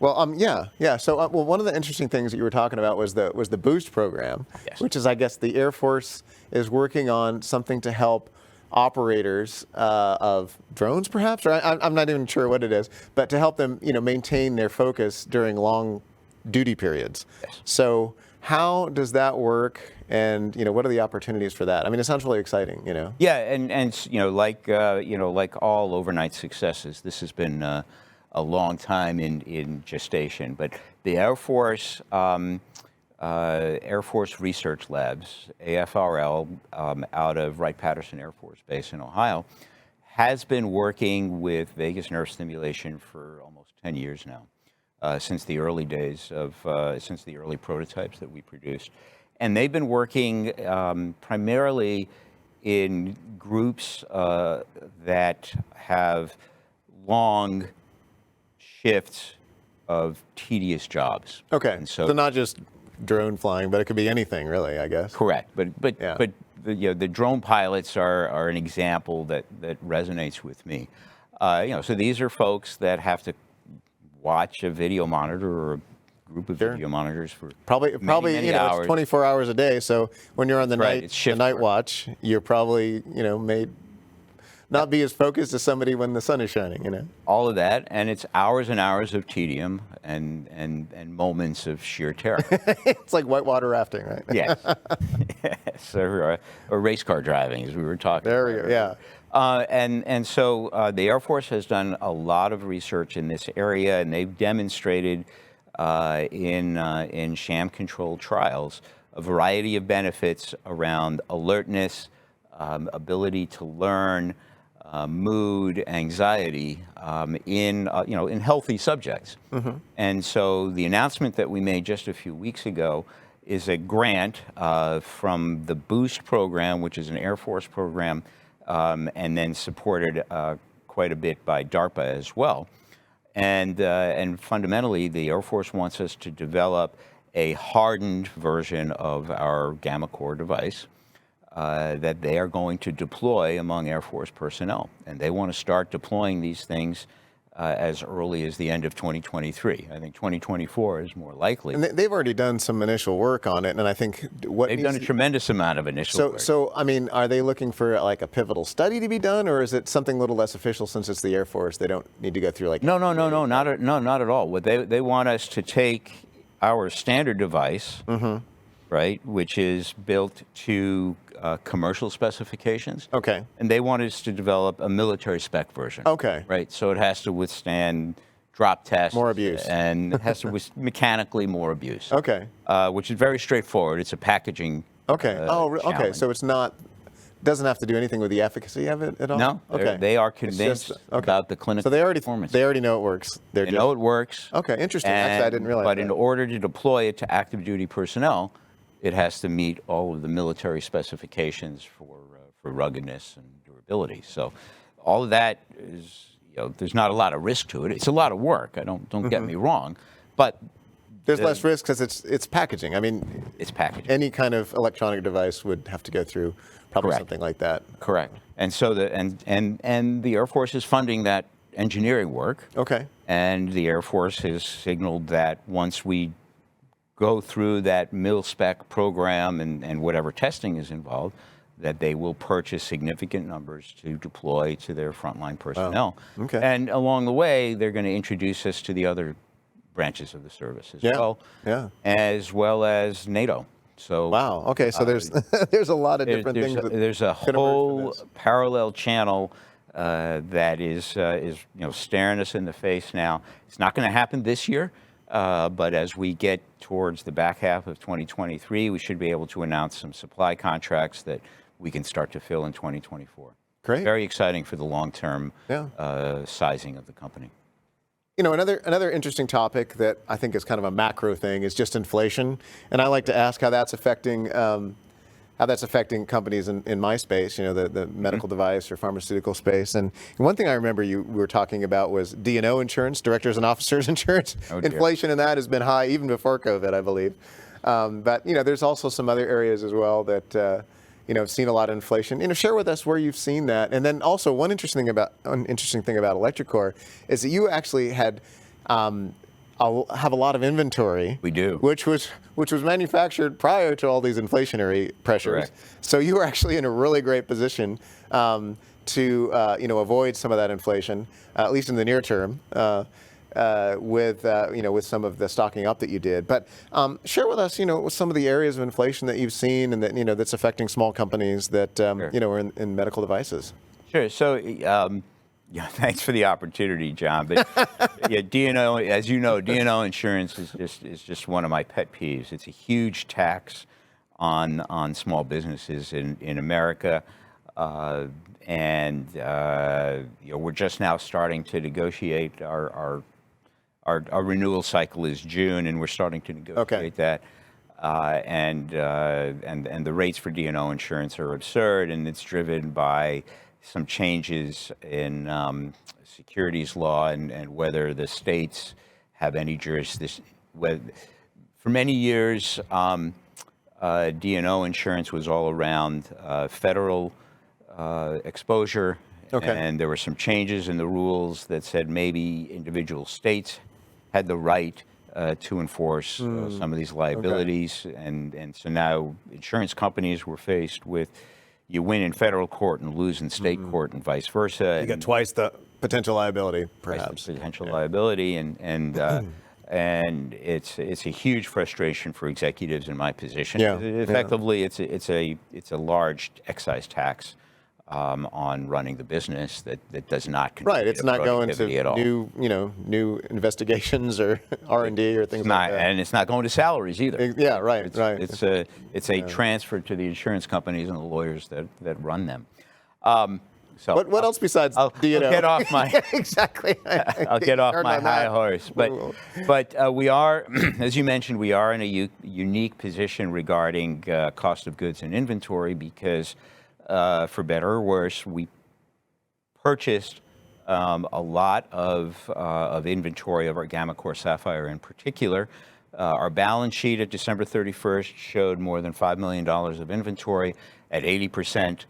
Well, yeah. So, well, one of the interesting things that you were talking about was the Boost program, Yes. which is, I guess, the Air Force is working on something to help operators of drones, perhaps, or I'm not even sure what it is, but to help them, maintain their focus during long duty periods. Yes. So, how does that work? And what are the opportunities for that? I mean, it sounds really exciting. Yeah, and like all overnight successes, this has been a long time in gestation. But the Air Force Research Labs, AFRL, out of Wright-Patterson Air Force Base in Ohio, has been working with vagus nerve stimulation for almost 10 years now. Since the early days since the early prototypes that we produced. And they've been working primarily in groups that have long shifts of tedious jobs. Okay, And so not just drone flying, but it could be anything, really, I guess. correct, but Yeah. the drone pilots are an example that resonates with me. So these are folks that have to watch a video monitor or a group of video monitors for Probably, many hours. it's 24 hours a day. So when you're on the Right, night it's shift night work. watch, you're probably, may not be as focused as somebody when the sun is shining. All of that, and it's hours and hours of tedium and moments of sheer terror. It's like whitewater rafting, right? Yes. Yes, or race car driving, as we were talking There we about go. Yeah. And so the Air Force has done a lot of research in this area, and they've demonstrated in sham-controlled trials a variety of benefits around alertness, ability to learn, mood, anxiety in healthy subjects. Mm-hmm. And so the announcement that we made just a few weeks ago is a grant from the Boost program, which is an Air Force program, and then supported quite a bit by DARPA as well. And fundamentally, the Air Force wants us to develop a hardened version of our electroCore device that they are going to deploy among Air Force personnel. And they want to start deploying these things as early as the end of 2023. I think 2024 is more likely. And they've already done some initial work on it, and I think They've done a tremendous amount of initial work. So, I mean, are they looking for like a pivotal study to be done, or is it something a little less official since it's the Air Force? They don't need to go through like... No, not at all. What they want us to take our standard device, right, which is built to commercial specifications. Okay. And they want us to develop a military spec version. Okay. Right, so it has to withstand drop tests. More abuse. And it has to mechanically more abuse. Okay. Which is very straightforward. It's a packaging Okay. Okay. challenge. So it's not... doesn't have to do anything with the efficacy of it at all? No, Okay. they are convinced about the clinical So they already performance. They already know it works. They know it works. Okay, interesting. Actually, I didn't realize But that. in order to deploy it to active duty personnel, it has to meet all of the military specifications for ruggedness and durability. So all of that is, there's not a lot of risk to it. It's a lot of work. Don't get me wrong, but there's less risk because it's packaging. I mean, it's packaging. Any kind of electronic device would have to go through probably Correct. something like that. Correct. And so the Air Force is funding that engineering work. Okay. And the Air Force has signaled that once we go through that mil-spec program and whatever testing is involved, that they will purchase significant numbers to deploy to their frontline personnel. Oh, okay. And along the way, they're going to introduce us to the other branches of the service as well as NATO. So wow. Okay. So there's there's a lot of different things. There's a whole parallel channel that is staring us in the face now. It's not going to happen this year, but as we get towards the back half of 2023, we should be able to announce some supply contracts that we can start to fill in 2024. Great. Very exciting for the long-term sizing of the company. Another interesting topic that I think is kind of a macro thing is just inflation, and I like to ask how that's affecting companies in my space, the medical device or pharmaceutical space. And one thing I remember we were talking about was D&O insurance, directors and officers insurance. Inflation in that has been high even before COVID, I believe. But there's also some other areas as well that have seen a lot of inflation. Share with us where you've seen that. And then also one interesting thing about electroCore is that you actually had a have a lot of inventory. We do. Which was manufactured prior to all these inflationary pressures. Correct. So you were actually in a really great position to avoid some of that inflation, at least in the near term. With some of the stocking up that you did, but share with us, some of the areas of inflation that you've seen and that that's affecting small companies that Sure. are in medical devices. Sure. So, thanks for the opportunity, John. But D&O, as you know, D&O insurance is just one of my pet peeves. It's a huge tax on small businesses in America. We're just now starting to negotiate our renewal cycle is June, and we're starting to negotiate that. And the rates for D&O insurance are absurd, and it's driven by some changes in securities law and whether the states have any jurisdiction. For many years, D&O insurance was all around federal exposure, and there were some changes in the rules that said maybe individual states had the right to enforce some of these liabilities, and so now insurance companies were faced with you win in federal court and lose in state court, and vice versa. You get twice the potential liability, perhaps. Potential liability, and it's a huge frustration for executives in my position. Yeah. Effectively, it's a large excise tax on running the business that does not contribute Right, it's not going productivity at all. to new investigations or R&D or things like that. And it's not going to salaries either. Yeah, right. It's a transfer to the insurance companies and the lawyers that run them. So what else besides I'll get off my exactly. I'll get off my high horse. But we are, as you mentioned, we are in a unique position regarding cost of goods and inventory because, for better or worse, we purchased a lot of inventory of our gamma-core sapphire in particular. Our balance sheet at December 31st showed more than $5 million of inventory at 80%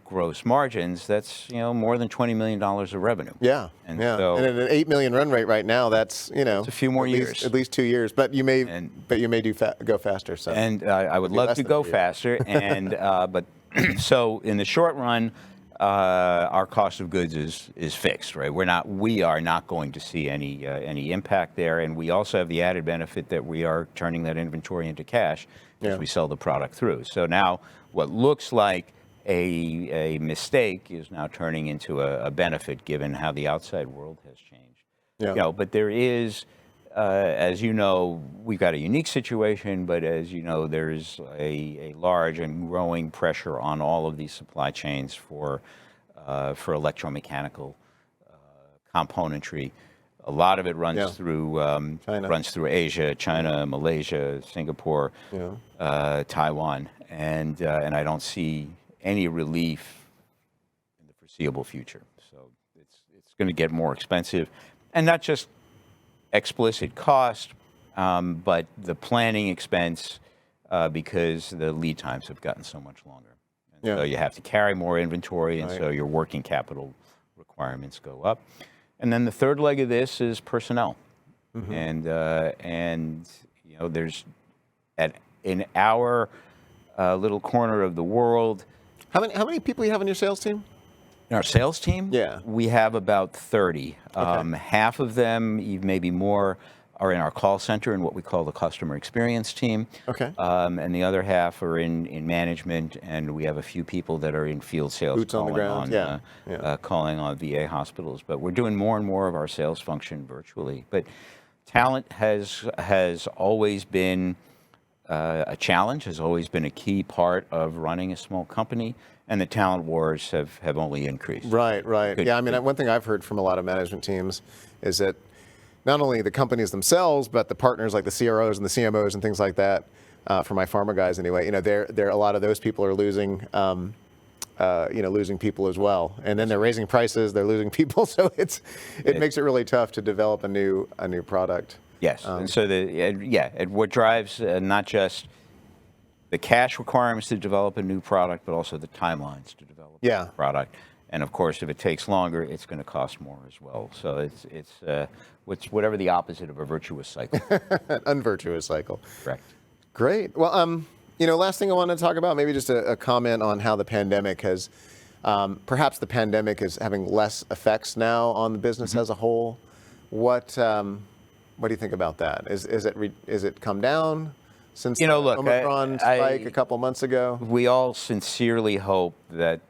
gross margins. That's more than $20 million of revenue. Yeah, So, and at an $8 million run rate right now, that's it's a few more years, at least 2 years. But you may go faster. So and I would love to go faster. And but so in the short run, our cost of goods is fixed. Right, we are not going to see any impact there, and we also have the added benefit that we are turning that inventory into cash as we sell the product through. So now what looks like a mistake is now turning into a benefit given how the outside world has changed. Yeah. But there is, as you know, we've got a unique situation, but as you know, there's a large and growing pressure on all of these supply chains for electromechanical componentry. A lot of it runs through Asia, China, Malaysia, Singapore, Taiwan, and I don't see any relief in the foreseeable future. So it's going to get more expensive, and not just explicit cost, but the planning expense because the lead times have gotten so much longer. And so you have to carry more inventory, and so your working capital requirements go up. And then the third leg of this is personnel, and there's in our little corner of the world. How many people you have on your sales team? In our sales team? Yeah. We have about 30. Half of them, even maybe more, are in our call center in what we call the customer experience team. Okay. And the other half are in management, and we have a few people that are in field sales. Boots on the ground. Calling on VA hospitals. But we're doing more and more of our sales function virtually. But talent has always been a challenge, has always been a key part of running a small company, and the talent wars have only increased. Right. One thing I've heard from a lot of management teams is that not only the companies themselves, but the partners like the CROs and the CMOs and things like that, for my pharma guys anyway, they're a lot of those people are losing losing people as well, and then they're raising prices, they're losing people, so it makes it really tough to develop a new product. Yes, and so what drives not just the cash requirements to develop a new product, but also the timelines to develop a new product. And of course, if it takes longer, it's going to cost more as well. So it's whatever the opposite of a virtuous cycle. An unvirtuous cycle. Correct. Great. Well, last thing I want to talk about, maybe just a comment on how the pandemic has, perhaps the pandemic is having less effects now on the business as a whole. What do you think about that? Is it come down since the Omicron spike a couple months ago? We all sincerely hope that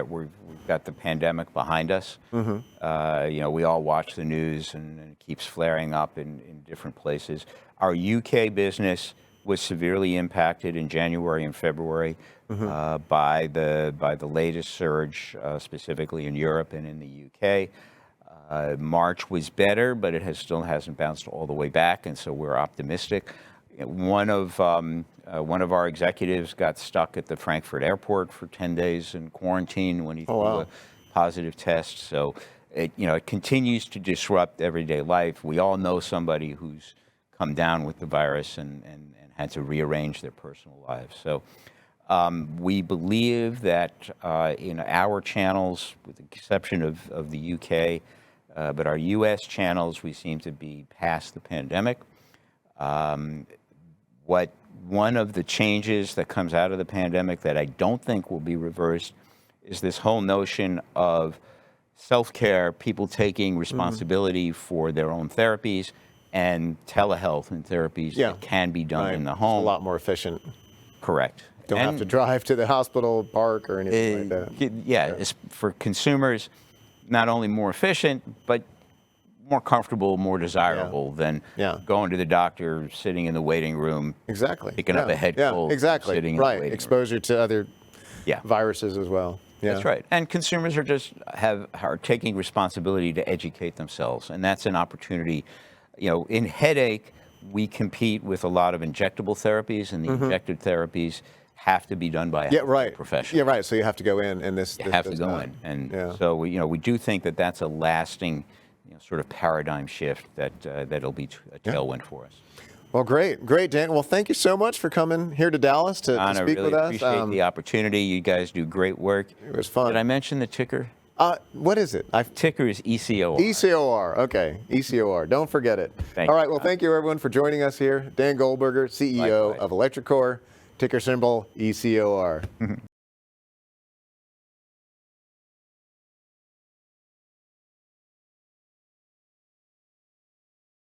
we've got the pandemic behind us. We all watch the news and it keeps flaring up in different places. Our UK business was severely impacted in January and February by the latest surge, specifically in Europe and in the UK. March was better, but it still hasn't bounced all the way back, and so we're optimistic. One of our executives got stuck at the Frankfurt airport for 10 days in quarantine when he threw a positive test. So it continues to disrupt everyday life. We all know somebody who's come down with the virus and had to rearrange their personal lives. So we believe that in our channels, with the exception of the UK, but our US channels, we seem to be past the pandemic. One of the changes that comes out of the pandemic that I don't think will be reversed is this whole notion of self-care, people taking responsibility for their own therapies, and telehealth and therapies that can be done in the home. It's a lot more efficient. Correct. Don't have to drive to the hospital, park, or anything like that. It's for consumers, not only more efficient, but more comfortable, more desirable than going to the doctor, sitting in the waiting room, picking up a head cold, sitting in the waiting room. Exposure to other viruses as well. That's right. And consumers are taking responsibility to educate themselves, and that's an opportunity. In headache, we compete with a lot of injectable therapies, and the injected therapies have to be done by a professional. Yeah, right. So you have to go in, and this have to go in, and so we do think that that's a lasting, sort of paradigm shift that'll be a tailwind for us. Well, great, Dan. Well, thank you so much for coming here to Dallas to speak with us. I really appreciate the opportunity. You guys do great work. It was fun. Did I mention the ticker? What is it? Ticker is ECOR. ECOR. Okay, ECOR. Don't forget it. Thank All right. Well, thank you everyone for joining us here. Dan Goldberger, CEO of electroCore, ticker symbol ECOR.